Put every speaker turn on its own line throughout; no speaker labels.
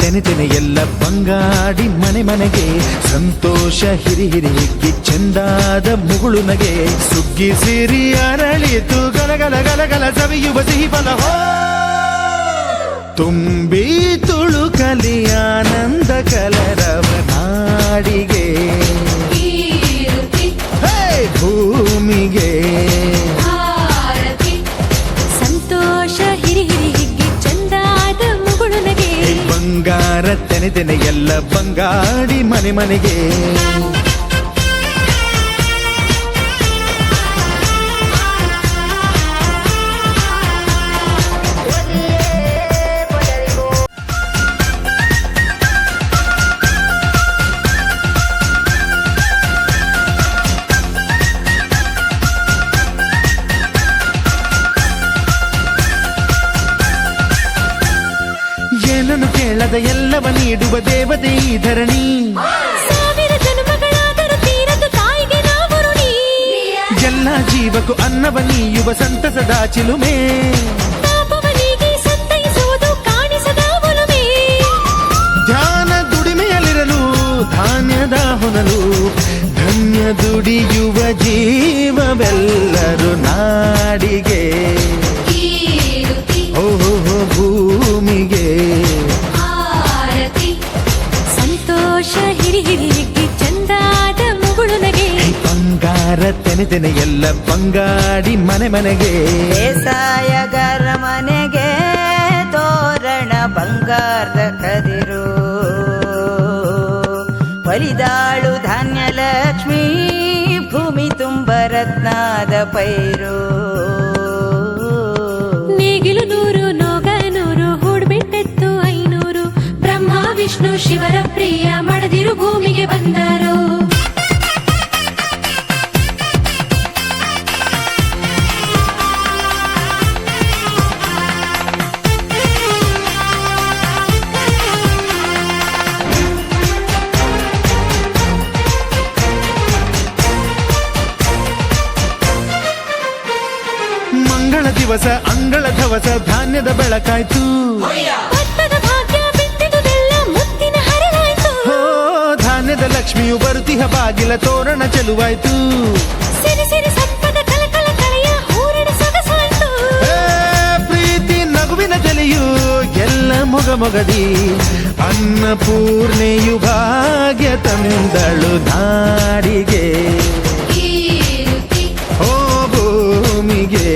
ತೆನೆ ತೆನೆ ಎಲ್ಲ ಬಂಗಾಡಿ ಮನೆ ಮನೆಗೆ ಸಂತೋಷ ಹಿರಿ ಹಿರಿ ಹಿಗ್ಗಿ ಚೆಂದಾದ ಮುಗುಳು ನಗೆ ಸುಗ್ಗಿ ಸಿರಿ ಅರಳಿತು ಗಲಗಲ ಗಲಗಲ ಸವಿಯುವ ಸಿಹಿ ಫಲ ತುಂಬಿ ತುಳುಕಲಿ ಆನಂದ ಕಲರವ ನಾಡಿಗೆ ಭೂಮಿಗೆ
ಸಂತೋಷ ಹಿರಿ ಹಿರಿ ಹಿಗ್ಗಿ ಚಂದಾದ ಮುಗುಳು ನಗೆ
ಬಂಗಾರ ತೆನೆ ತೆನೆ ಎಲ್ಲ ಬಂಗಾಡಿ ಮನೆ ಮನೆಗೆ ಏನನ್ನು ಕೇಳದ ಎಲ್ಲವ ನೀಡುವ ದೇವತೆ ಈ ಧರಣಿ
ಸಾವಿರ ಜನ್ಮಗಳಾದರೂ ತೀರದು ತಾಯಿಗೆ ನಾವು ಋಣಿ
ಎಲ್ಲ ಜೀವಕ್ಕೂ ಅನ್ನವ ನೀಯುವ ಸಂತಸದ ಚಿಲುಮೆ
ಪಾಪವನಿಗೆ ಸಂತೈಸುವುದು ಕಾಣಿಸದ ಒಲುಮೆ
ಧ್ಯಾನ ದುಡಿಮೆಯಲ್ಲಿರಲು ಧಾನ್ಯದ ಹೊನಲು ಧನ್ಯ ದುಡಿಯುವ ಜೀವವೆಲ್ಲರೂ ನಾಡಿಗೆ ಓಹೋ ಭೂಮಿಗೆ
ಸಂತೋಷ ಹಿರಿ ಹಿರಿ ಹಿಗ್ಗಿ ಚಂದಾದ ಮುಗುಳು ನಗೆ
ಬಂಗಾರ ತೆನೆ ತೆನೆ ಎಲ್ಲ ಬಂಗಾಡಿ ಮನೆ ಮನೆಗೆ
ಬೇಸಾಯಗಾರ ಮನೆಗೆ ತೋರಣ ಬಂಗಾರದ ಕದಿರು ಒಲಿದಾಳು ಧಾನ್ಯ ಲಕ್ಷ್ಮೀ ಭೂಮಿ ತುಂಬ ರತ್ನಾದ ಪೈರು
ನೇಗಿಲು 100 ನೋಗ 100 ಹೂಡ್ಬಿಟ್ಟೆತ್ತು 500 ಬ್ರಹ್ಮ ವಿಷ್ಣು ಶಿವರ ಪ್ರಿಯ ಮಡದಿರು ಭೂಮಿಗೆ ಬಂದರು
ಮಂಗಳ ದಿವಸ ಅಂಗಳ ಧವಸ ಧಾನ್ಯದ ಬೆಳಕಾಯ್ತು
ಭತ್ತದ ಭಾಗ್ಯ ಬಿತ್ತಿದುದೆಲ್ಲ ಮುತ್ತಿನ ಹರವಾಯ್ತು
ಹೋ ಧಾನ್ಯದ ಲಕ್ಷ್ಮಿಯು ಬರುತಿಹ ಬಾಗಿಲ ತೋರಣ ಚೆಲುವಾಯ್ತು
ಸಿರಿ ಸಿರಿ ಸಪ್ಪದ ಕಲಕಲ ಕಳೆಯ ಹೂರಣ ಸೊಗಸಾಯ್ತು
ಪ್ರೀತಿ ನಗುವಿನ ಜಲೆಯು ಎಲ್ಲ ಮೊಗ ಮೊಗದಿ ಅನ್ನಪೂರ್ಣೆಯು ಭಾಗ್ಯ ತಂದಳು ನಾಡಿಗೆ ಓ ಭೂಮಿಗೆ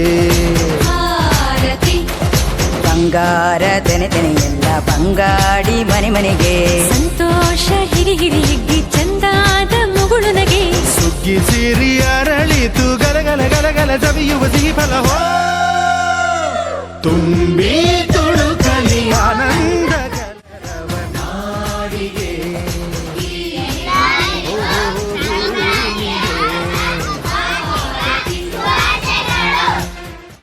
ಬಂಗಾರ ತೆನೆ ತೆನೆ ಎಲ್ಲ ಬಂಗಾಡಿ ಮನೆ ಮನೆಗೆ
ಸಂತೋಷ ಹಿರಿ ಹಿರಿ ಹಿಗ್ಗಿ ಚಂದಾದ ಮುಗುಳು ನಗೆ
ಸುಗ್ಗಿ ಸಿರಿ ಅರಳಿತು ಗಲಗಲ ಗಲಗಲ ಸವಿಯುವ ಸಿಹಿ ಫಲ ತುಂಬಿ ತುಳುಕಲಿ ಆನಂದ